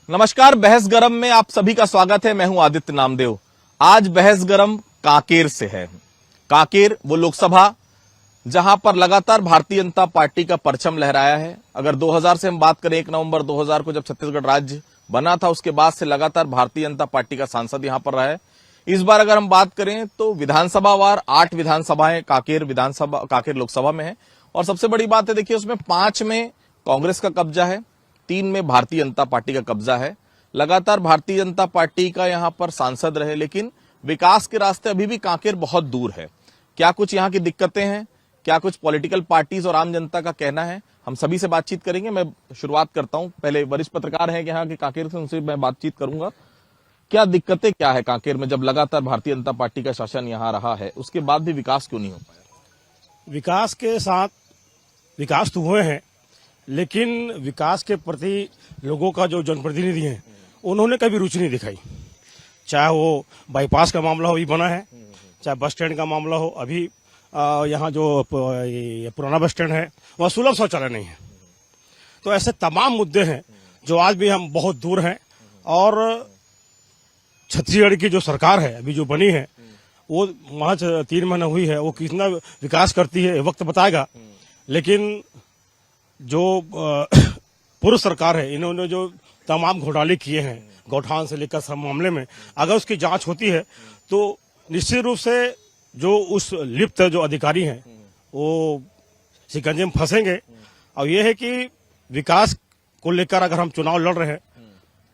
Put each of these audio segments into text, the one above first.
नमस्कार, बहस गरम में आप सभी का स्वागत है। मैं हूं आदित्य नामदेव। आज बहस गरम कांकेर से है। कांकेर वो लोकसभा जहां पर लगातार भारतीय जनता पार्टी का परचम लहराया है। अगर 2000 से हम बात करें, 1 नवंबर 2000 को जब छत्तीसगढ़ राज्य बना था, उसके बाद से लगातार भारतीय जनता पार्टी का सांसद यहां पर रहा है। इस बार अगर हम बात करें तो विधानसभा वार 8 विधानसभाएं कांकेर लोकसभा में है। और सबसे बड़ी बात है, देखिए, उसमें 5 में कांग्रेस का कब्जा है, 3 में भारतीय जनता पार्टी का कब्जा है। लगातार भारतीय जनता पार्टी का यहां पर सांसद रहे, लेकिन विकास के रास्ते अभी भी कांकेर बहुत दूर है। क्या कुछ यहां की दिक्कतें हैं, क्या कुछ पॉलिटिकल पार्टीज और आम जनता का कहना है, हम सभी से बातचीत करेंगे। मैं शुरुआत करता हूं, पहले वरिष्ठ पत्रकार हैं यहाँ के कांकेर से, उनसे मैं बातचीत करूंगा। क्या दिक्कतें क्या है कांकेर में, जब लगातार भारतीय जनता पार्टी का शासन यहाँ रहा है, उसके बाद भी विकास क्यों नहीं हो पाया? विकास के साथ विकास तो हुए हैं, लेकिन विकास के प्रति लोगों का जो जनप्रतिनिधि हैं, उन्होंने कभी रुचि नहीं दिखाई। चाहे वो बाईपास का मामला हो, अभी बना है, चाहे बस स्टैंड का मामला हो, अभी यहाँ जो पुराना बस स्टैंड है वहाँ सुलभ शौचालय नहीं है। तो ऐसे तमाम मुद्दे हैं जो आज भी हम बहुत दूर हैं। और छत्तीसगढ़ की जो सरकार है अभी जो बनी है, वो महज 3 महीना हुई है, वो कितना विकास करती है वक्त बताएगा। लेकिन जो पूर्व सरकार है, इन्होंने जो तमाम घोटाले किए हैं, गौठान से लेकर सब मामले में, अगर उसकी जांच होती है तो निश्चित रूप से जो उस लिप्त जो अधिकारी हैं वो शिकंजे में फंसेंगे। और ये है कि विकास को लेकर अगर हम चुनाव लड़ रहे हैं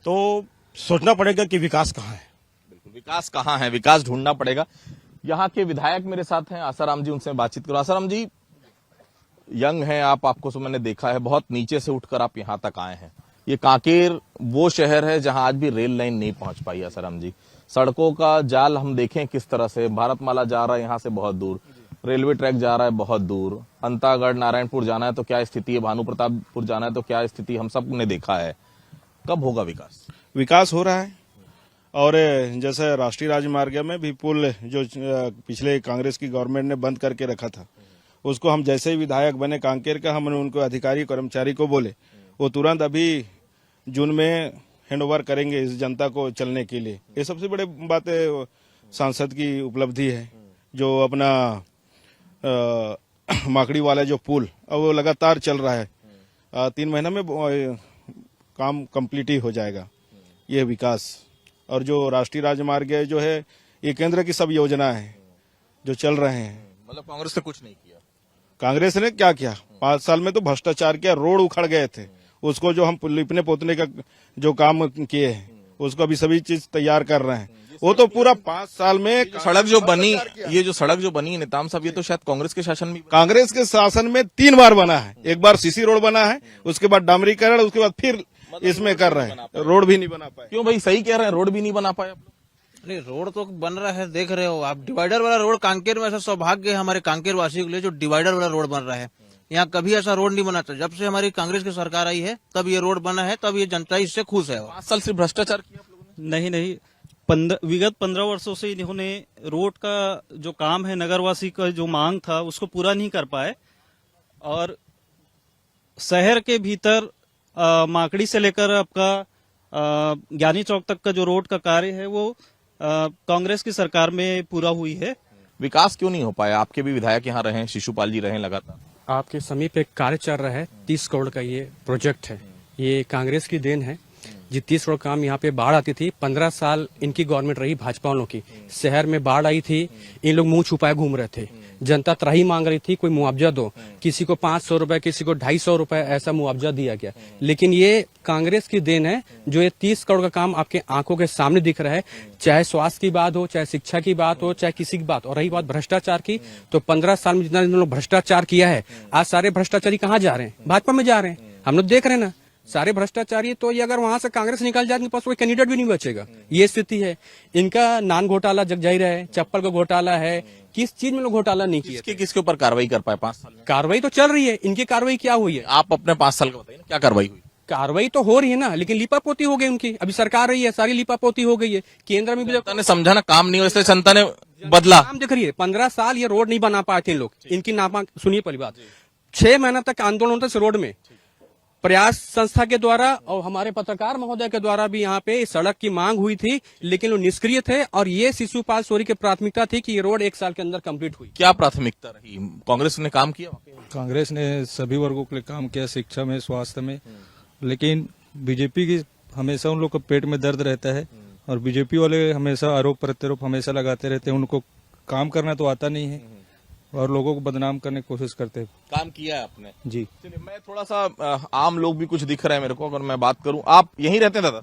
तो सोचना पड़ेगा कि विकास कहाँ है। बिल्कुल, विकास कहाँ है, विकास ढूंढना पड़ेगा। यहाँ के विधायक मेरे साथ हैं, आसाराम जी, उनसे बातचीत करो। आसाराम जी, यंग हैं आप, आपको तो मैंने देखा है, बहुत नीचे से उठकर आप यहाँ तक आए हैं। ये कांकेर वो शहर है जहां आज भी रेल लाइन नहीं पहुंच पाई। आसाराम जी, सड़कों का जाल हम देखें किस तरह से, भारतमाला जा रहा है यहाँ से बहुत दूर, रेलवे ट्रैक जा रहा है बहुत दूर, अंतागढ़ नारायणपुर जाना है तो क्या स्थिति है, भानु प्रतापपुर जाना है तो क्या स्थिति, हम सब ने देखा है। कब होगा विकास? विकास हो रहा है। और जैसे राष्ट्रीय राजमार्ग में भी पुल जो पिछले कांग्रेस की गवर्नमेंट ने बंद करके रखा था, उसको हम जैसे ही विधायक बने कांकेर का, हमने उनको अधिकारी कर्मचारी को बोले, वो तुरंत अभी जून में हैंडओवर करेंगे इस जनता को चलने के लिए। ये सबसे बड़ी बात है, सांसद की उपलब्धि है। जो अपना माकड़ी वाला जो पुल अब वो लगातार चल रहा है, 3 महीना में काम कंप्लीट ही हो जाएगा। ये विकास। और जो राष्ट्रीय राजमार्ग है जो है, ये केंद्र की सब योजना है जो चल रहे हैं। मतलब कांग्रेस ने कुछ नहीं किया? कांग्रेस ने क्या किया? 5 साल में तो भ्रष्टाचार किया, रोड उखड़ गए थे। उसको जो हम लिपने पोतने का जो काम किए हैं, उसको अभी सभी चीज तैयार कर रहे हैं। वो तो पूरा 5 साल में सड़क जो बनी, ये जो सड़क जो बनी नेताम साहब, ये तो शायद कांग्रेस के शासन में, कांग्रेस के शासन में 3 बार बना है। एक बार सीसी रोड बना है, उसके बाद डामरीकरण, उसके बाद फिर इसमें कर रहे हैं, रोड भी नहीं बना पाए। क्यों भाई, सही कह रहे हैं, रोड भी नहीं बना पाए आप लोग? नहीं, रोड तो बन रहा है, देख रहे हो आप। डिवाइडर वाला रोड कांकेर में, ऐसा सौभाग्य है हमारे कांकेर वासियों के लिए जो डिवाइडर वाला रोड बन रहा है। यहाँ कभी ऐसा रोड नहीं बना था। जब से हमारी कांग्रेस की सरकार आई है तब ये रोड बना है, तब ये जनता इससे खुश है। 5 साल से भ्रष्टाचार किया आप लोगों ने? नहीं, विगत 15 वर्षों से इन्होंने रोड का जो काम है, नगरवासी का जो मांग था, उसको पूरा नहीं कर पाए। और शहर के भीतर माकड़ी से लेकर आपका ज्ञानी चौक तक का जो रोड का कार्य है, वो कांग्रेस की सरकार में पूरा हुई है। विकास क्यों नहीं हो पाया? आपके भी विधायक यहाँ रहे, शिशुपाल जी रहे लगातार। आपके समीप एक कार्य चल रहा है, 30 करोड़ का ये प्रोजेक्ट है। ये कांग्रेस की देन है। जी 30 करोड़ काम यहाँ पे बाढ़ आती थी, 15 साल इनकी गवर्नमेंट रही, भाजपा वालों की। शहर में बाढ़ आई थी, इन लोग मुंह छुपाए घूम रहे थे। जनता त्राही मांग रही थी, कोई मुआवजा दो। किसी को 500 रुपए, किसी को 250 रुपए ऐसा मुआवजा दिया गया। लेकिन ये कांग्रेस की देन है जो ये 30 करोड़ का काम आपके आंखों के सामने दिख रहा है। चाहे स्वास्थ्य की बात हो, चाहे शिक्षा की बात हो, चाहे किसी की बात। और रही बात भ्रष्टाचार की, तो 15 साल में जितना इन लोग भ्रष्टाचार किया है, आज सारे भ्रष्टाचारी कहाँ जा रहे हैं? भाजपा में जा रहे हैं। हम लोग देख रहे हैं ना, सारे भ्रष्टाचारी। तो ये अगर वहां से कांग्रेस निकल जाए, इनके पास कोई कैंडिडेट भी नहीं बचेगा। ये स्थिति है इनका। नान घोटाला जग जाहिर है, चप्पल का घोटाला है, किस चीज में लोग घोटाला नहीं किया? किसके ऊपर कार्रवाई कर पाए 5 साल में? कार्रवाई तो चल रही है। इनकी कार्रवाई क्या हुई है? आप अपने 5 साल का बताइए ना, क्या कार्रवाई हुई? कार्रवाई तो हो रही है ना, लेकिन लिपापोती हो गई उनकी। अभी सरकार रही है, सारी लिपापोती हो गई है। केंद्र में भी जनता ने समझा ना, काम नहीं हो, इसलिए जनता ने बदला। काम देख रही है। 15 साल ये रोड नहीं बना पाए थे इन लोग। इनकी नापा सुनिए पहली बात, 6 महीना तक आंदोलन होता है रोड में। प्रयास संस्था के द्वारा और हमारे पत्रकार महोदय के द्वारा भी यहाँ पे इस सड़क की मांग हुई थी, लेकिन वो निष्क्रिय थे और ये शिशुपाल सोरी की प्राथमिकता थी कि ये रोड 1 साल के अंदर कंप्लीट हुई। क्या प्राथमिकता रही? कांग्रेस ने काम किया? कांग्रेस ने सभी वर्गों के लिए काम किया, शिक्षा में, स्वास्थ्य में, लेकिन बीजेपी की हमेशा उन लोग को पेट में दर्द रहता है और बीजेपी वाले हमेशा आरोप प्रत्यारोप हमेशा लगाते रहते हैं। उनको काम करना तो आता नहीं है और लोगों को बदनाम करने की कोशिश करते हैं। काम किया है आपने जी। चलिए, मैं थोड़ा सा आम लोग भी कुछ दिख रहे हैं मेरे को, अगर मैं बात करूं। आप यहीं रहते हैं दादा?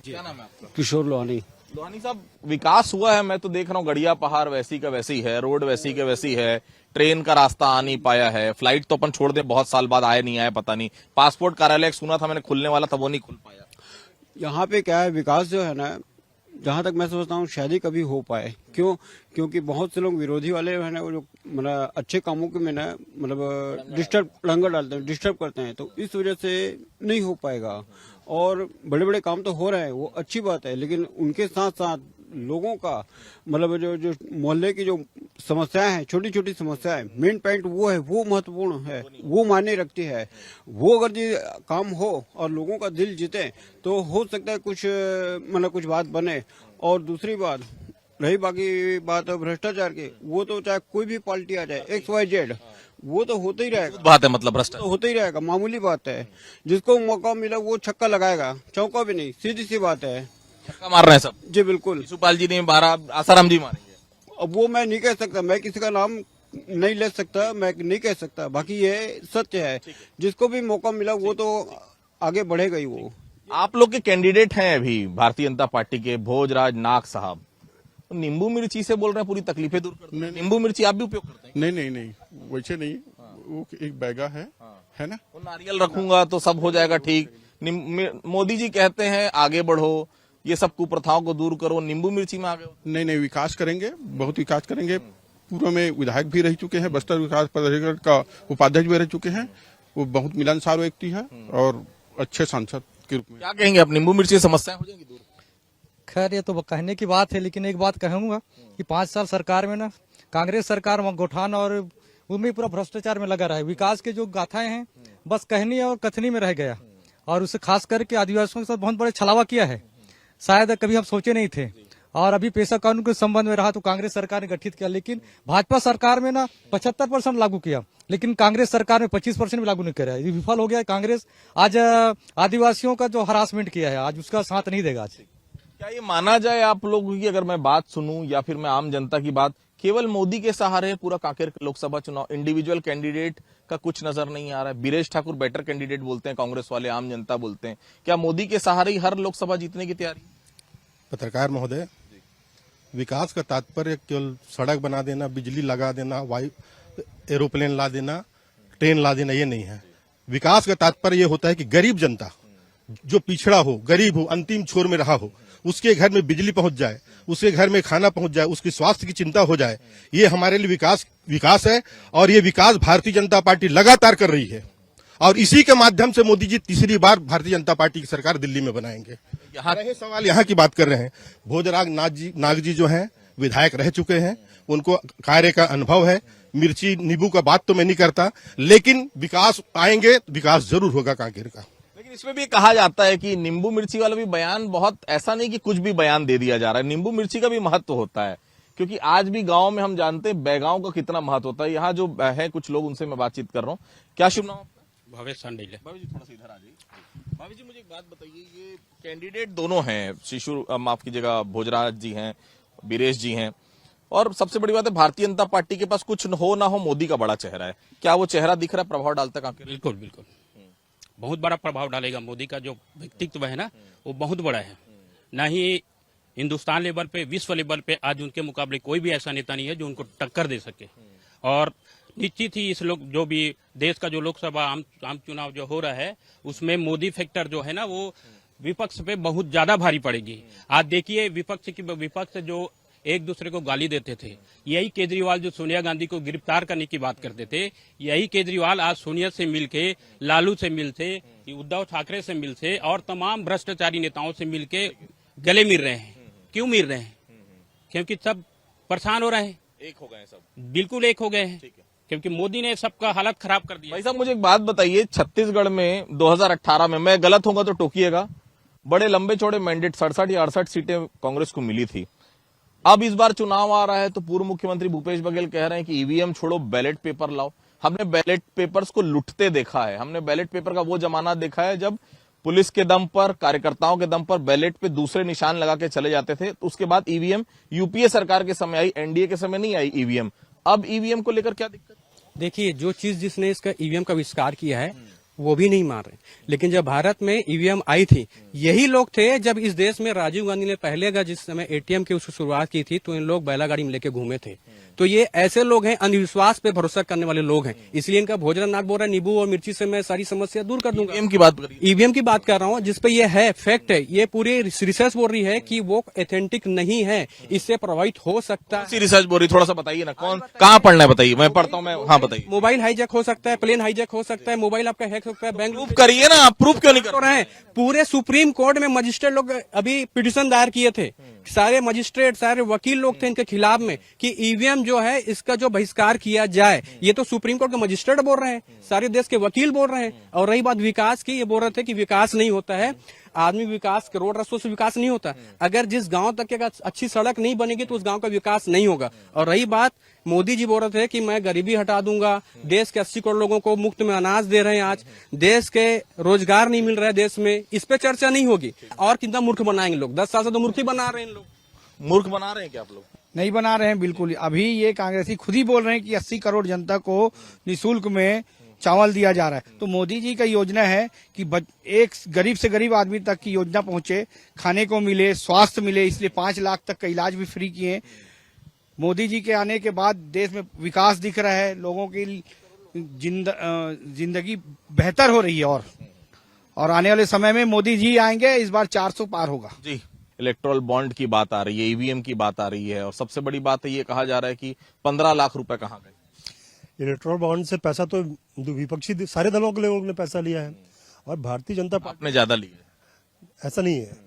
क्या नाम है आपका? किशोर लोहानी। लोहानी साहब, विकास हुआ है? मैं तो देख रहा हूँ गड़िया पहाड़ वैसी का वैसी है, रोड वैसी का वैसी है, ट्रेन का रास्ता आ नहीं पाया है, फ्लाइट तो अपन छोड़ दे, बहुत साल बाद आया नहीं आया पता नहीं, पासपोर्ट कार्यालय सुना था मैंने खुलने वाला था, वो नहीं खुल पाया। यहाँ पे क्या है, विकास जो है ना, जहाँ तक मैं सोचता हूँ शायद ही कभी हो पाए। क्यों? क्योंकि बहुत से लोग विरोधी वाले है ना, वो जो मतलब अच्छे कामों के में ना मतलब लंगर डालते हैं, डिस्टर्ब करते हैं, तो इस वजह से नहीं हो पाएगा। और बड़े बड़े काम तो हो रहे हैं, वो अच्छी बात है, लेकिन उनके साथ साथ लोगों का मतलब जो मोहल्ले की जो समस्याएं हैं, छोटी छोटी समस्याएं, मेन पॉइंट वो है, वो महत्वपूर्ण है, वो मायने रखती है। वो अगर जी काम हो और लोगों का दिल जीते तो हो सकता है कुछ मतलब कुछ बात बने। और दूसरी बात रही बाकी बात भ्रष्टाचार की, वो तो चाहे कोई भी पार्टी आ जाए, XYZ, वो तो होता ही रहेगा। बात है मतलब भ्रष्टाचार तो होता ही रहेगा, मामूली बात है। जिसको मौका मिला वो छक्का लगाएगा, चौका भी नहीं, सीधी सी बात है। छक्का मार रहे हैं सब। जी बिल्कुल। शिशुपाल जी ने मारा, आसाराम जी मारेंगे। अब वो मैं नहीं कह सकता, मैं किसी का नाम नहीं ले सकता, मैं नहीं कह सकता। बाकी ये सत्य है, जिसको भी मौका मिला वो तो आगे बढ़ेगा ही। वो आप लोग के कैंडिडेट हैं अभी भारतीय जनता पार्टी के, भोजराज नाग साहब, नींबू मिर्ची से बोल रहे हैं पूरी तकलीफें दूर करते हैं। नींबू मिर्ची आप भी उपयोग करते हैं? नहीं, वैसे नहीं, वो एक बैगा है ना। वो नारियल रखूंगा तो सब हो जाएगा ठीक। मोदी जी कहते हैं आगे बढ़ो, ये सब कुप्रथाओं को दूर करो, नींबू मिर्ची में आ गए। नहीं, विकास करेंगे, बहुत विकास करेंगे। पूर्व में विधायक भी रह चुके हैं, बस्तर विकास प्राधिकरण का उपाध्यक्ष भी रह चुके हैं। वो बहुत मिलनसार व्यक्ति है और अच्छे सांसद के रूप में। क्या कहेंगे आप, नींबू मिर्ची समस्याएं हो जाएंगी दूर? खैर ये तो कहने की बात है, लेकिन एक बात कहूंगा कि 5 साल सरकार में ना कांग्रेस सरकार गोठान और उनमें पूरा भ्रष्टाचार में लगा रहा है। विकास के जो गाथाएं हैं बस कहनी और कथनी में रह गया, और उसे खास करके आदिवासियों के साथ बहुत बड़े छलावा किया है, शायद कभी हम सोचे नहीं थे। और अभी पेशा कानून के संबंध में रहा तो कांग्रेस सरकार ने गठित किया, लेकिन भाजपा सरकार में ना 75% लागू किया, लेकिन कांग्रेस सरकार में 25% भी लागू नहीं किया। ये विफल हो गया कांग्रेस। आज आदिवासियों का जो हरासमेंट किया है, आज उसका साथ नहीं देगा। आज क्या ये माना जाए आप लोगों की, अगर मैं बात सुनूं या फिर मैं आम जनता की बात, केवल मोदी के सहारे पूरा कांकेर लोकसभा चुनाव, इंडिविजुअल कैंडिडेट का कुछ नजर नहीं आ रहा है? बीरेश ठाकुर बेटर कैंडिडेट बोलते हैं कांग्रेस वाले, आम जनता बोलते हैं। क्या मोदी के सहारे ही हर लोकसभा जीतने की तैयारी? पत्रकार महोदय, विकास का तात्पर्य केवल सड़क बना देना, बिजली लगा देना, एरोप्लेन ला देना, ट्रेन ला देना, ये नहीं है। विकास का तात्पर्य ये होता है कि गरीब जनता जो पिछड़ा हो, गरीब हो, अंतिम छोर में रहा हो, उसके घर में बिजली पहुंच जाए, उसके घर में खाना पहुंच जाए, उसकी स्वास्थ्य की चिंता हो जाए। ये हमारे लिए विकास है और ये विकास भारतीय जनता पार्टी लगातार कर रही है। और इसी के माध्यम से मोदी जी तीसरी बार भारतीय जनता पार्टी की सरकार दिल्ली में बनाएंगे। यहाँ रहे सवाल, यहाँ की बात कर रहे हैं, भोजराज नाग जी जो हैं विधायक रह चुके हैं, उनको कार्य का अनुभव है। मिर्ची नींबू का बात तो मैं नहीं करता, लेकिन विकास आएंगे, विकास जरूर होगा कांकेर का। लेकिन इसमें भी कहा जाता है कि नींबू मिर्ची वाला भी बयान बहुत, ऐसा नहीं कि कुछ भी बयान दे दिया जा रहा है, नींबू मिर्ची का भी महत्व होता है। क्योंकि आज भी गांव में हम जानते हैं बैगांव का कितना महत्व होता है। यहाँ जो है कुछ लोग, उनसे मैं बातचीत कर रहा हूँ। क्या शुभ नाम आपका? भवेश सांडेले। भाभी जी थोड़ा सा इधर आ जाइए। भाभी जी मुझे एक बात बताइए, ये कैंडिडेट दोनों हैं, माफ कीजिएगा, भोजराज जी हैं, बीरेश जी हैं, और सबसे बड़ी बात है भारतीय जनता पार्टी के पास कुछ हो ना हो मोदी का बड़ा चेहरा है। क्या वो चेहरा दिख रहा है, प्रभाव डालता है? बिल्कुल बिल्कुल, बहुत बड़ा प्रभाव डालेगा। मोदी का जो व्यक्तित्व है ना, वो बहुत बड़ा है। ना ही हिंदुस्तान लेवल पे, विश्व लेवल पे आज उनके मुकाबले कोई भी ऐसा नेता नहीं है जो उनको टक्कर दे सके। और निश्चित ही इस लोग जो भी देश का जो लोकसभा आम चुनाव जो हो रहा है, उसमें मोदी फैक्टर जो है ना, वो विपक्ष पे बहुत ज्यादा भारी पड़ेगी। आज देखिए, विपक्ष जो एक दूसरे को गाली देते थे, यही केजरीवाल जो सोनिया गांधी को गिरफ्तार करने की बात करते थे, यही केजरीवाल आज सोनिया से मिलके, लालू से मिलके, उद्धव ठाकरे से मिलके और तमाम भ्रष्टाचारी नेताओं से मिलके गले मिल रहे हैं। क्यों मिल रहे हैं? क्योंकि सब परेशान हो रहे हैं, एक हो गए सब, बिल्कुल एक हो गए हैं। क्योंकि मोदी ने सबका हालत खराब कर दिया। भाई साहब मुझे एक बात बताइए, छत्तीसगढ़ में 2018 में, मैं गलत होऊंगा तो टोकिएगा, बड़े लंबे चौड़े मैंडेट 67 या 68 सीटें कांग्रेस को मिली थी। अब इस बार चुनाव आ रहा है तो पूर्व मुख्यमंत्री भूपेश बघेल कह रहे हैं कि ईवीएम छोड़ो, बैलेट पेपर लाओ। हमने बैलेट पेपर्स को लुटते देखा है, हमने बैलेट पेपर का वो जमाना देखा है जब पुलिस के दम पर, कार्यकर्ताओं के दम पर बैलेट पे दूसरे निशान लगा के चले जाते थे। तो उसके बाद ईवीएम यूपीए सरकार के समय आई, एनडीए के समय नहीं आई ईवीएम। अब ईवीएम को लेकर क्या दिक्कत? देखिए, जो चीज जिसने इसका ईवीएम का आविष्कार किया है वो भी नहीं मान रहे, लेकिन जब भारत में ईवीएम आई थी, यही लोग थे जब इस देश में राजीव गांधी ने पहले अगर जिस समय एटीएम की उसकी शुरुआत की थी तो इन लोग बैलागाड़ी में लेके घूमे थे। तो ये ऐसे लोग हैं, अंधविश्वास पे भरोसा करने वाले लोग हैं, इसलिए इनका भोजनाथ बोल रहा है नींबू और मिर्ची से मैं सारी समस्या दूर कर दूंगा। ईवीएम की बात करिए। ईवीएम की बात कर रहा हूँ, जिसपे ये है फैक्ट है, ये पूरी रिसर्च बोल रही है कि वो ऑथेंटिक नहीं है, इससे प्रभावित हो सकता है। रिसर्च बोल रही, थोड़ा सा बताइए ना, कौन कहाँ पढ़ना है बताइए, मैं पढ़ता हूँ मैं। हाँ बताइए। मोबाइल हाईजैक हो सकता है, प्लेन हाईजैक हो सकता है, मोबाइल आपका हैक हो सकता है, बैंक प्रूफ करिए ना, आप प्रूफ क्यों नहीं कर रहे हैं? पूरे सुप्रीम कोर्ट में मजिस्ट्रेट लोग अभी पिटीशन दायर किए थे, सारे मजिस्ट्रेट सारे वकील लोग थे इनके खिलाफ में कि ईवीएम जो है इसका जो बहिष्कार किया जाए। ये तो सुप्रीम कोर्ट के मजिस्ट्रेट बोल रहे हैं, सारे देश के वकील बोल रहे हैं। और रही बात विकास की, ये बोल रहे थे कि विकास नहीं होता है, आदमी विकास करोड़ रास्तों से विकास नहीं होता। अगर जिस गांव तक के अच्छी सड़क नहीं बनेगी तो उस गांव का विकास नहीं होगा। और रही बात, मोदी जी बोल रहे थे कि मैं गरीबी हटा दूंगा, देश के 80 करोड़ लोगों को मुफ्त में अनाज दे रहे हैं, आज देश के रोजगार नहीं मिल रहा है देश में, इस पे चर्चा नहीं होगी। और कितना मूर्ख बनाएंगे लोग, 10 साल से तो मूर्ख ही बना रहे हैं लोग। मूर्ख बना रहे हैं क्या आप लोग? नहीं बना रहे हैं, बिल्कुल। अभी ये कांग्रेसी खुद ही बोल रहे हैं कि 80 करोड़ जनता को निःशुल्क में चावल दिया जा रहा है। तो मोदी जी का योजना है कि एक गरीब से गरीब आदमी तक की योजना पहुंचे, खाने को मिले, स्वास्थ्य मिले, इसलिए 5 लाख तक का इलाज भी फ्री किए। मोदी जी के आने के बाद देश में विकास दिख रहा है, लोगों की जिंदगी बेहतर हो रही है। और आने वाले समय में मोदी जी आएंगे, इस बार 400 पार होगा जी। इलेक्ट्रल बॉन्ड की बात आ रही है, ईवीएम की बात आ रही है, और सबसे बड़ी बात है ये कहा जा रहा है कि 15 लाख रुपए कहाँ गए? इलेक्ट्रल बॉन्ड से पैसा तो विपक्षी सारे दलों के लोगों ने पैसा लिया है, और भारतीय जनता पार्टी आपने ज्यादा लिया। ऐसा नहीं है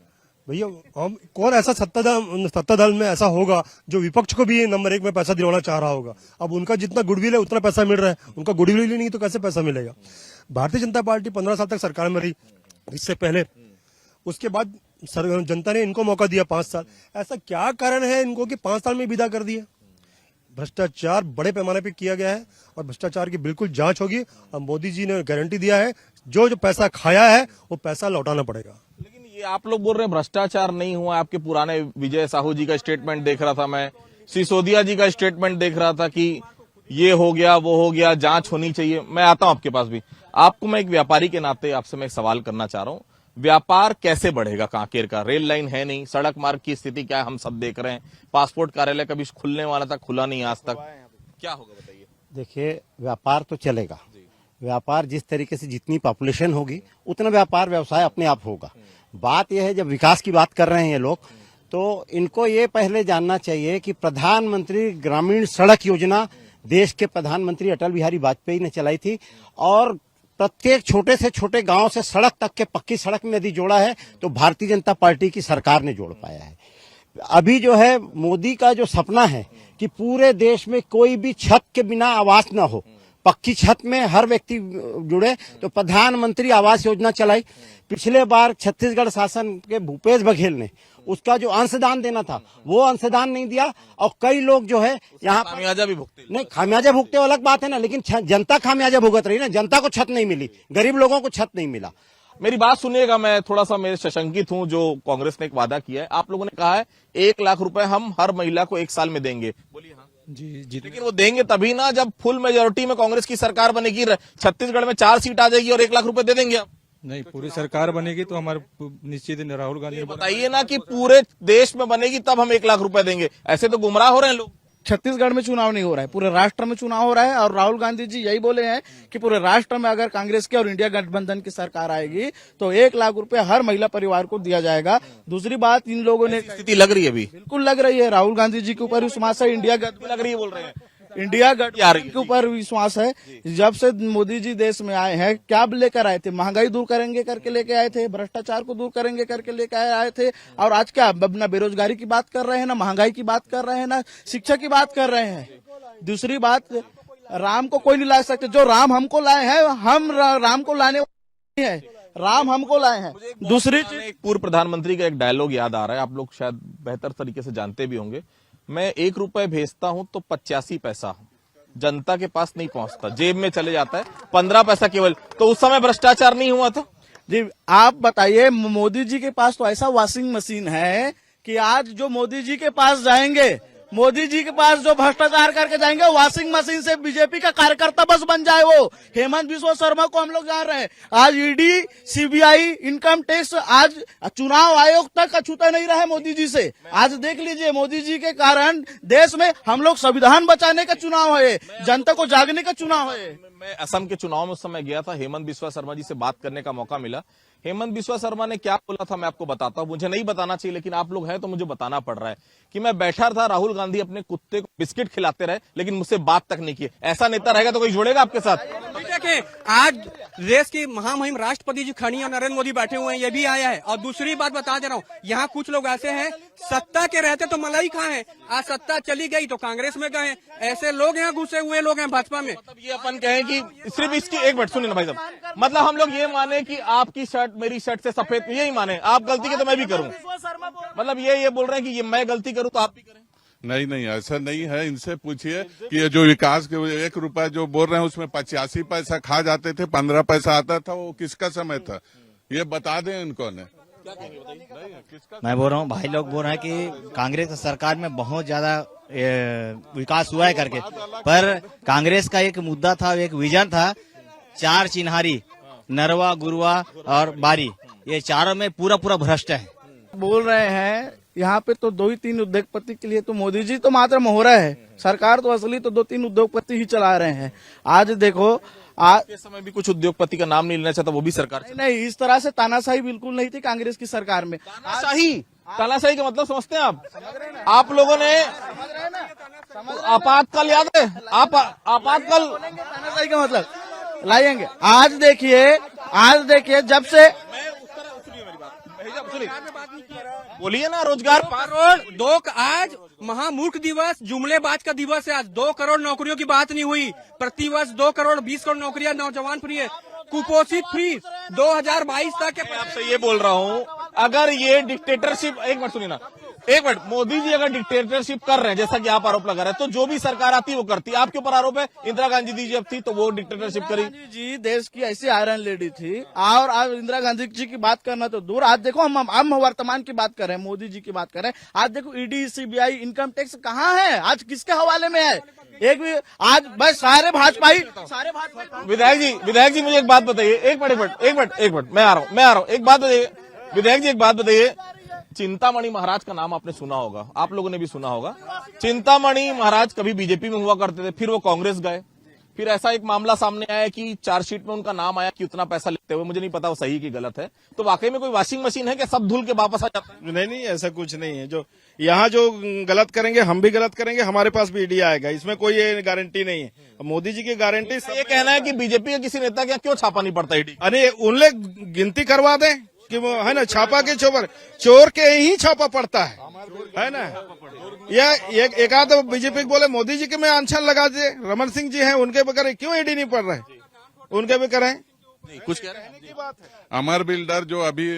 भैया। हम कौन ऐसा सत्ता दल में ऐसा होगा जो विपक्ष को भी नंबर 1 में पैसा दिलवाना चाह रहा होगा? अब उनका जितना गुडविल है उतना पैसा मिल रहा है, उनका गुडविल ही नहीं तो कैसे पैसा मिलेगा? भारतीय जनता पार्टी 15 साल तक सरकार में रही, इससे पहले, उसके बाद जनता ने इनको मौका दिया 5 साल। ऐसा क्या कारण है इनको कि 5 साल में विदा कर दिया? भ्रष्टाचार बड़े पैमाने पे किया गया है और भ्रष्टाचार की बिल्कुल जांच होगी। और मोदी जी ने गारंटी दिया है जो पैसा खाया है वो पैसा लौटाना पड़ेगा। लेकिन ये आप लोग बोल रहे हैं भ्रष्टाचार नहीं हुआ। आपके पुराने विजय साहू जी का स्टेटमेंट देख रहा था मैं, सिसोदिया जी का स्टेटमेंट देख रहा था कि ये हो गया वो हो गया, जांच होनी चाहिए। मैं आता हूं आपके पास भी। आपको मैं एक व्यापारी के नाते आपसे मैं एक सवाल करना चाह रहा हूं, व्यापार कैसे बढ़ेगा कांकेर का? रेल लाइन है नहीं, सड़क मार्ग की स्थिति क्या है हम सब देख रहे हैं, पासपोर्ट कार्यालय कभी खुलने वाला था, खुला नहीं आज तक, क्या होगा बताइए? देखिए, व्यापार तो चलेगा, व्यापार जिस तरीके से जितनी पॉपुलेशन होगी उतना व्यापार व्यवसाय अपने आप होगा। बात यह है, जब विकास की बात कर रहे हैं ये लोग, तो इनको ये पहले जानना चाहिए कि प्रधानमंत्री ग्रामीण सड़क योजना देश के प्रधानमंत्री अटल बिहारी वाजपेयी ने चलाई थी, और प्रत्येक छोटे से छोटे गांव से सड़क तक के पक्की सड़क में यदि जोड़ा है तो भारतीय जनता पार्टी की सरकार ने जोड़ पाया है। अभी जो है मोदी का जो सपना है कि पूरे देश में कोई भी छत के बिना आवास न हो, पक्की छत में हर व्यक्ति जुड़े, तो प्रधानमंत्री आवास योजना चलाई। पिछले बार छत्तीसगढ़ शासन के भूपेश बघेल ने उसका जो अंशदान देना था वो अंशदान नहीं दिया, और कई लोग जो है यहाँ खामियाजा भी भुगते। नहीं, खामियाजा भुगते अलग बात है ना, लेकिन जनता खामियाजा भुगत रही ना, जनता को छत नहीं मिली, गरीब लोगों को छत नहीं मिला। मेरी बात सुनिएगा, मैं थोड़ा सा मेरे सशंकित हूं जो कांग्रेस ने एक वादा किया है। आप लोगों ने कहा है 1 लाख रुपए हम हर महिला को 1 साल में देंगे, बोलिए। हाँ जी, लेकिन वो देंगे तभी ना जब फुल मेजोरिटी में कांग्रेस की सरकार बनेगी, छत्तीसगढ़ में 4 सीट आ जाएगी और 1 लाख रुपए दे देंगे आप? नहीं, पूरी सरकार बनेगी तो हमारे निश्चित राहुल गांधी बताइए ना कि पूरे देश में बनेगी तब हम 1 लाख रुपए देंगे। ऐसे तो गुमराह हो रहे हैं लोग। छत्तीसगढ़ में चुनाव नहीं हो रहा है, पूरे राष्ट्र में चुनाव हो रहा है। और राहुल गांधी जी यही बोले हैं कि पूरे राष्ट्र में अगर कांग्रेस की और इंडिया गठबंधन की सरकार आएगी तो 1 लाख रुपए हर महिला परिवार को दिया जाएगा। दूसरी बात, इन लोगों ने स्थिति लग रही है अभी, बिल्कुल लग रही है, राहुल गांधी जी के ऊपर विश्वास है, इंडिया लग रही है बोल रहे हैं, इंडिया गठबंधन के ऊपर विश्वास है। जब से मोदी जी देश में आए हैं, क्या लेकर आए थे? महंगाई दूर करेंगे करके लेके आए थे, भ्रष्टाचार को दूर करेंगे करके लेके आए थे, और आज क्या ना बेरोजगारी की बात कर रहे हैं, ना महंगाई की बात कर रहे हैं, ना शिक्षा की बात कर रहे हैं। दूसरी बात, राम को कोई नहीं ला सकते। जो राम हमको लाए हैं, हम राम को लाने वाले हैं, राम हमको लाए हैं। दूसरी चीज, एक पूर्व प्रधानमंत्री का एक डायलॉग याद आ रहा है, आप लोग शायद बेहतर तरीके से जानते भी होंगे। मैं 1 रुपए भेजता हूं तो 85 पैसा जनता के पास नहीं पहुंचता, जेब में चले जाता है 15 पैसा केवल। तो उस समय भ्रष्टाचार नहीं हुआ था? जी आप बताइए, मोदी जी के पास तो ऐसा वॉशिंग मशीन है कि आज जो मोदी जी के पास जाएंगे, मोदी जी के पास जो भ्रष्टाचार करके जाएंगे, वॉशिंग मशीन से बीजेपी का कार्यकर्ता बस बन जाए वो। हेमंत बिस्वा शर्मा को हम लोग जान रहे हैं, आज ईडी, सीबीआई, इनकम टैक्स, आज चुनाव आयोग तक अछूता नहीं रहा है मोदी जी से। आज देख लीजिए, मोदी जी के कारण देश में हम लोग संविधान बचाने का चुनाव है, जनता को जागने का चुनाव है। मैं असम के चुनाव में उस समय गया था, हेमंत बिस्वा शर्मा जी से बात करने का मौका मिला। हेमंत बिस्वा शर्मा ने क्या बोला था मैं आपको बताता हूं, मुझे नहीं बताना चाहिए लेकिन आप लोग हैं तो मुझे बताना पड़ रहा है कि मैं बैठा था, राहुल गांधी अपने कुत्ते को बिस्किट खिलाते रहे लेकिन मुझसे बात तक नहीं की। ऐसा नेता रहेगा तो कोई जोड़ेगा आपके साथ? देखिए, आज देश की महामहिम राष्ट्रपति जी खड़ी और नरेंद्र मोदी बैठे हुए हैं, ये भी आया है। और दूसरी बात बता दे रहा हूँ, यहाँ कुछ लोग ऐसे हैं सत्ता के रहते तो मलाई खाए, आज सत्ता चली गई तो कांग्रेस में गए। ऐसे लोग यहाँ घुसे हुए लोग हैं भाजपा में। मतलब ये अपन कहें कि सिर्फ इसकी, एक मिनट सुनिए ना भाई साहब, मतलब हम लोग ये माने कि आपकी शर्ट मेरी शर्ट से सफेद, यही माने आप गलती के तो मैं भी करूं, मतलब ये बोल रहे हैं कि ये मैं गलती करूं तो आप भी करें? नहीं नहीं, ऐसा नहीं है। इनसे पूछिए कि ये जो विकास के 1 रुपया जो बोल रहे हैं उसमें 85 पैसा खा जाते थे, 15 पैसा आता था, वो किसका समय था? ये बता दें इनको ने। मैं बोल रहा हूँ, भाई लोग बोल रहे हैं कि कांग्रेस सरकार में बहुत ज्यादा विकास हुआ है करके, पर कांग्रेस का एक मुद्दा था, एक विजन था, 4 चिन्हारी, नरवा, गुरुआ और बारी, ये चारों में पूरा भ्रष्ट है। बोल रहे हैं यहाँ पे तो 2-3 उद्योगपति के लिए तो मोदी जी तो मात्र मोहरा है, सरकार तो असली तो 2-3 उद्योगपति ही चला रहे हैं। आज देखो, आज इस समय भी कुछ उद्योगपति का नाम नहीं लेना चाहता, वो भी सरकार नहीं, इस तरह से तानाशाही बिल्कुल नहीं थी कांग्रेस की सरकार में। तानाशाही का मतलब समझते हैं आप लोगों ने आपातकाल याद है? आपातकाल तानाशाही का मतलब लाएंगे। आज देखिए जब से बोलिए ना, रोजगार 5 करोड़ 2 आज महामूर्ख दिवस, जुमलेबाज का दिवस है। आज 2 करोड़ नौकरियों की बात नहीं हुई। प्रतिवर्ष 2 करोड़ 20 करोड़ नौकरियां नौजवान फ्री है, कुपोषित फ्री 2022 तक। मैं आपसे ये बोल रहा हूँ, अगर ये डिक्टेटरशिप, एक मिनट सुनिए ना, एक मिनट, मोदी जी अगर डिक्टेटरशिप कर रहे हैं जैसा कि आप आरोप लगा रहे हैं, तो जो भी सरकार आती वो करती। आपके ऊपर आरोप है इंदिरा गांधी जी जब थी तो वो डिक्टेटरशिप करी। जी देश की ऐसी आयरन लेडी थी, और आज इंदिरा गांधी जी की बात करना तो दूर, आज देखो हम वर्तमान की बात कर रहे हैं, मोदी जी की बात कर रहे हैं। आज देखो ईडी, सीबीआई, इनकम टैक्स कहाँ है? आज किसके हवाले में है? एक भी आज बस सारे भाजपाई विधायक जी मुझे एक बात बताइए, एक मिनट मैं आ रहा हूँ, एक बात बताइए विधायक जी, एक बात बताइए, चिंतामणि महाराज का नाम आपने सुना होगा, आप लोगों ने भी सुना होगा। चिंतामणि महाराज कभी बीजेपी में हुआ करते थे, फिर वो कांग्रेस गए, फिर ऐसा एक मामला सामने आया कि चार्जशीट में उनका नाम आया कि उतना पैसा लेते हुए, मुझे नहीं पता वो सही की गलत है। तो वाकई में कोई वॉशिंग मशीन है कि सब धुल के वापस आ जाता है? नहीं, ऐसा कुछ नहीं है। जो यहाँ जो गलत करेंगे हम भी गलत करेंगे, हमारे पास भी ईडी आएगा, इसमें कोई ये गारंटी नहीं है। मोदी जी की गारंटी ये कहना है कि बीजेपी के किसी नेता के क्यों छापा नहीं पड़ता ईडी? अरे उनले गिनती करवा दें कि वो है ना, छापा के चोर के ही छापा पड़ता है ना। या एक आध बीजेपी बोले मोदी जी के में अनशन लगा दे, रमन सिंह जी हैं उनके पे करें, क्यों ईडी नहीं पड़ रहे? उनके पे करें। कुछ कह रहे हैं? अमर बिल्डर जो अभी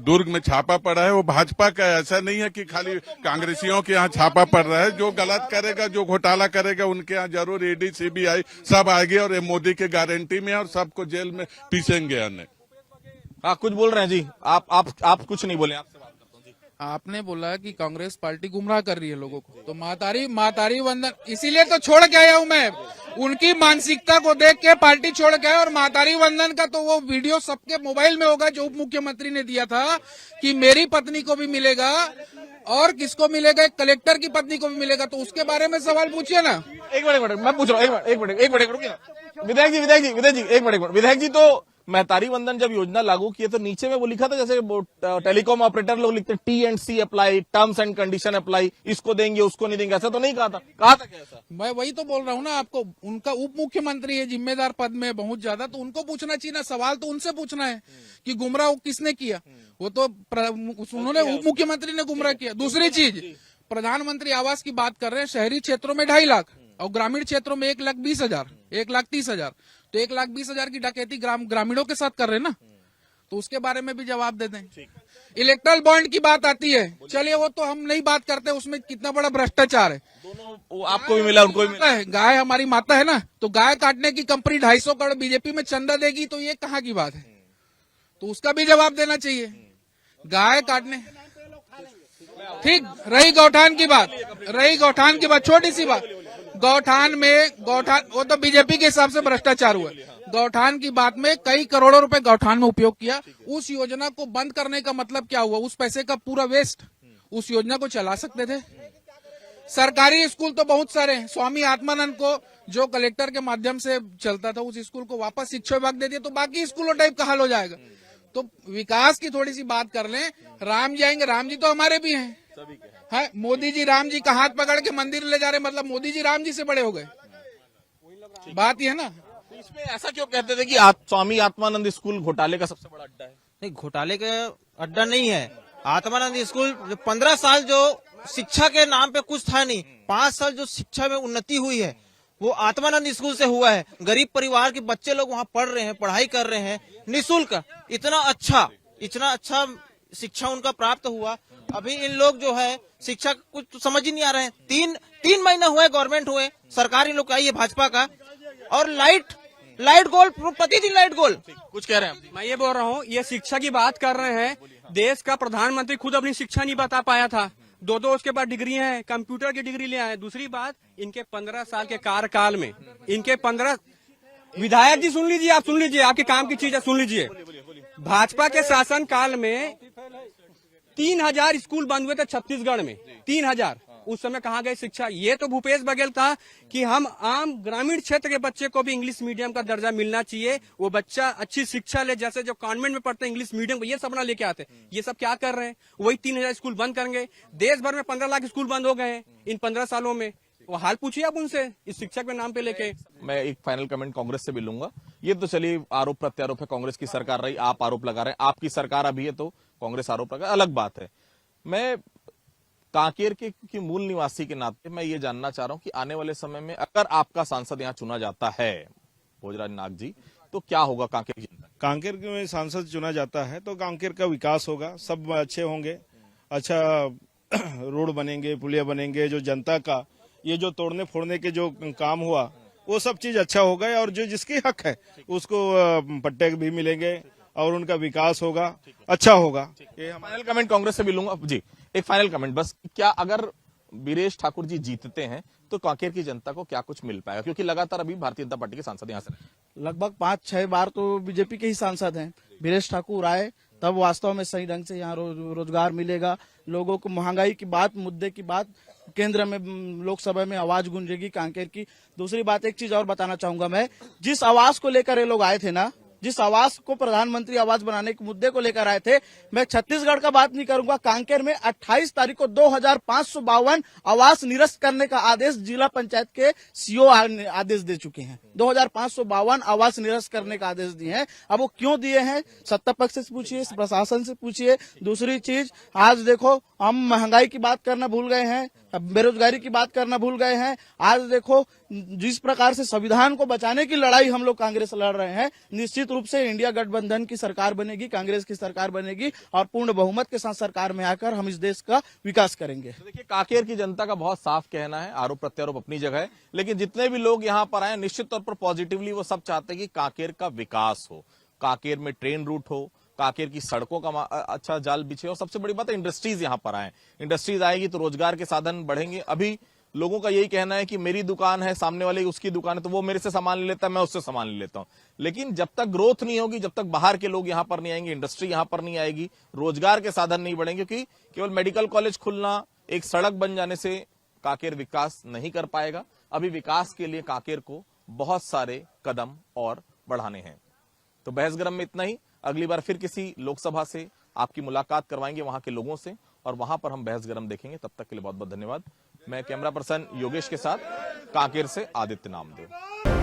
दुर्ग में छापा पड़ा है वो भाजपा का, ऐसा नहीं है कि खाली कांग्रेसियों के यहाँ छापा पड़ रहा है। जो गलत करेगा, जो घोटाला करेगा, उनके यहाँ जरूर ईडी, सीबीआई सब आएगी और ये मोदी के गारंटी में, और सबको जेल में पीसेंगे अन्य। हाँ, कुछ बोल रहे हैं जी, आप कुछ नहीं बोले। आपसे बात करता हूं जी। आपने बोला कि कांग्रेस पार्टी गुमराह कर रही है लोगों को, तो मातारी वंदन इसीलिए तो छोड़ के आया हूं मैं। उनकी मानसिकता को देख के पार्टी छोड़ के आया। और मातारी वंदन का तो वो वीडियो सबके मोबाइल में होगा जो उप मुख्यमंत्री ने दिया था कि मेरी पत्नी को भी मिलेगा और किसको मिलेगा, कलेक्टर की पत्नी को भी मिलेगा। तो उसके बारे में सवाल पूछिए ना। एक मिनट मैं पूछ रहा हूँ, एक मिनट रुकिए ना। विधायक जी एक मिनट। विधायक जी, तो महतारी वंदन जब योजना लागू की तो नीचे में वो लिखा था, जैसे टेलीकॉम ऑपरेटर लोग लिखते T&C apply, terms and condition apply, इसको देंगे उसको नहीं देंगे, ऐसा तो नहीं कहा था? कहा था क्या ऐसा? मैं वही तो बोल रहा हूँ ना आपको। उनका उप मुख्यमंत्री है, जिम्मेदार पद में बहुत ज्यादा, तो उनको पूछना चाहिए ना। सवाल तो उनसे पूछना है कि गुमराह किसने किया। वो तो उन्होंने उप मुख्यमंत्री ने गुमराह किया। दूसरी चीज, प्रधानमंत्री आवास की बात कर रहे हैं, शहरी क्षेत्रों में 2.5 लाख और ग्रामीण क्षेत्रों में 1,20,000। 1,30,000। तो 1,20,000 की डकैती ग्रामीणों के साथ कर रहे हैं ना, तो उसके बारे में भी जवाब दे दें। इलेक्ट्रल बॉन्ड की बात आती है, चलिए वो तो हम नहीं बात करते, उसमें कितना बड़ा भ्रष्टाचार है। वो आपको भी मिला, उनको भी मिला। गाय हमारी माता है ना, तो गाय काटने की कंपनी 250 करोड़ बीजेपी में चंदा देगी, तो ये कहाँ की बात है? तो उसका भी जवाब देना चाहिए। गाय काटने, ठीक, रही गौठान की बात, छोटी सी बात, गौठान वो तो बीजेपी के हिसाब से भ्रष्टाचार हुआ। गौठान की बात में कई करोड़ों रुपए गौठान में उपयोग किया, उस योजना को बंद करने का मतलब क्या हुआ? उस पैसे का पूरा वेस्ट। उस योजना को चला सकते थे। सरकारी स्कूल तो बहुत सारे हैं, स्वामी आत्मानंद को जो कलेक्टर के माध्यम से चलता था, उस स्कूल को वापस शिक्षा विभाग दे दिया, तो बाकी स्कूलों टाइप का हाल हो जाएगा। तो विकास की थोड़ी सी बात कर लें। राम जी आएंगे, राम जी तो हमारे भी हैं, है? मोदी जी राम जी का हाथ पकड़ के मंदिर ले जा रहे, मतलब मोदी जी राम जी से बड़े हो गए। बात ये है ना। इसमें ऐसा क्यों कहते थे कि स्वामी आत्मानंद स्कूल घोटाले का सबसे बड़ा अड्डा है? नहीं, घोटाले का अड्डा नहीं है। आत्मानंद स्कूल 15 साल जो शिक्षा के नाम पे कुछ था नहीं, 5 साल जो शिक्षा में उन्नति हुई है वो आत्मानंद स्कूल से हुआ है। गरीब परिवार के बच्चे लोग वहाँ पढ़ रहे हैं, पढ़ाई कर रहे हैं निःशुल्क। इतना अच्छा शिक्षा उनका प्राप्त हुआ। अभी इन लोग जो है शिक्षा कुछ तो समझ ही नहीं आ रहे हैं। तीन महीने हुए गवर्नमेंट हुए, सरकार इन लोग का आई है भाजपा का, और लाइट गोल, प्रतिदिन लाइट गोल। कुछ कह रहे हैं? मैं ये बोल रहा हूँ, ये शिक्षा की बात कर रहे हैं। देश का प्रधानमंत्री खुद अपनी शिक्षा नहीं बता पाया था। दो उसके पास डिग्री है, कंप्यूटर की डिग्री ले आए। दूसरी बात, इनके 15 साल के कार्यकाल में इनके 15 विधायक जी सुन लीजिए, आप सुन लीजिए, आपके काम की चीज है, सुन लीजिए। भाजपा के शासन काल में 3,000 स्कूल बंद हुए थे छत्तीसगढ़ में, 3,000। उस समय कहाँ गए शिक्षा? ये तो भूपेश बघेल था कि हम आम ग्रामीण क्षेत्र के बच्चे को भी इंग्लिश मीडियम का दर्जा मिलना चाहिए, वो बच्चा अच्छी शिक्षा ले, जैसे जो कॉन्वेंट में पढ़ते हैं इंग्लिश मीडियम को, ये सपना लेके आते। ये सब क्या कर रहे हैं? वही 3,000 स्कूल बंद करेंगे। देश भर में 15 लाख स्कूल बंद हो गए हैं इन 15 सालों में। वो हाल पूछिए आप उनसे, इस शिक्षा के नाम पे लेके। मैं एक फाइनल कमेंट कांग्रेस से भी लूंगा। ये तो चलिए आरोप प्रत्यारोप है, कांग्रेस की सरकार रही, आप आरोप लगा रहे हैं, आपकी सरकार अभी है तो कांग्रेस आरोप लगा, अलग बात है। मैं कांकेर के मूल निवासी के नाते मैं ये जानना चाह रहा हूं कि आने वाले समय में अगर आपका सांसद यहां चुना जाता है भोजराज नाग जी, तो क्या होगा कांकेर की जनता? कांकेर में सांसद चुना जाता है तो कांकेर का विकास होगा, सब अच्छे होंगे, अच्छा रोड बनेंगे, पुलिया बनेंगे, जो जनता का ये जो तोड़ने फोड़ने के जो काम हुआ वो सब चीज अच्छा होगा, और जो जिसकी हक है उसको पट्टे भी मिलेंगे और उनका विकास होगा, अच्छा होगा। फाइनल कमेंट कांग्रेस से भी लूंगा जी, एक फाइनल कमेंट बस, क्या अगर बीरेश ठाकुर जी जीतते हैं तो कांकेर की जनता को क्या कुछ मिल पाएगा? क्योंकि लगातार अभी भारतीय जनता पार्टी के सांसद यहाँ से लगभग 5-6 बार तो बीजेपी के ही सांसद हैं। बीरेश ठाकुर आए तब वास्तव में सही ढंग से यहाँ रोजगार मिलेगा, लोगों को महंगाई की बात, मुद्दे की बात केंद्र में, लोकसभा में आवाज गूंजेगी कांकेर की। दूसरी बात, एक चीज और बताना चाहूंगा मैं, जिस आवास को लेकर ये लोग आए थे ना, जिस आवास को प्रधानमंत्री आवास बनाने के मुद्दे को लेकर आए थे, मैं छत्तीसगढ़ का बात नहीं करूंगा, कांकेर में 28 तारीख को 2,552 आवास निरस्त करने का आदेश जिला पंचायत के सीओ आदेश दे चुके हैं। 2,552 आवास निरस्त करने का आदेश दिए हैं। अब वो क्यों दिए हैं, सत्ता पक्ष से पूछिए, प्रशासन से पूछिए। दूसरी चीज, आज देखो हम महंगाई की बात करना भूल गए हैं, बेरोजगारी की बात करना भूल गए हैं। आज देखो जिस प्रकार से संविधान को बचाने की लड़ाई हम लोग कांग्रेस लड़ रहे हैं, निश्चित रूप से इंडिया गठबंधन की सरकार बनेगी, कांग्रेस की सरकार बनेगी, और पूर्ण बहुमत के साथ सरकार में आकर हम इस देश का विकास करेंगे। तो देखिए, कांकेर की जनता का बहुत साफ कहना है, आरोप प्रत्यारोप अपनी जगह है, लेकिन जितने भी लोग यहाँ पर आए निश्चित तौर पर पॉजिटिवली वो सब चाहते हैं कि कांकेर का विकास हो, कांकेर में ट्रेन रूट हो, कांकेर की सड़कों का अच्छा जाल बिछे, और सबसे बड़ी बात है इंडस्ट्रीज यहाँ पर आए। इंडस्ट्रीज आएगी तो रोजगार के साधन बढ़ेंगे। अभी लोगों का यही कहना है कि मेरी दुकान है, सामने वाले उसकी दुकान है, तो वो मेरे से सामान ले लेता है, मैं उससे सामान ले लेता हूं। लेकिन जब तक ग्रोथ नहीं होगी, जब तक बाहर के लोग यहाँ पर नहीं आएंगे, इंडस्ट्री यहाँ पर नहीं आएगी, रोजगार के साधन नहीं बढ़ेंगे, क्योंकि केवल मेडिकल कॉलेज खुलना, एक सड़क बन जाने से कांकेर विकास नहीं कर पाएगा। अभी विकास के लिए कांकेर को बहुत सारे कदम और बढ़ाने हैं। तो बहस गरम में इतना ही। अगली बार फिर किसी लोकसभा से आपकी मुलाकात करवाएंगे वहां के लोगों से, और वहां पर हम बहस गरम देखेंगे। तब तक के लिए बहुत बहुत धन्यवाद। मैं कैमरा पर्सन योगेश के साथ कांकेर से आदित्य नामदेव।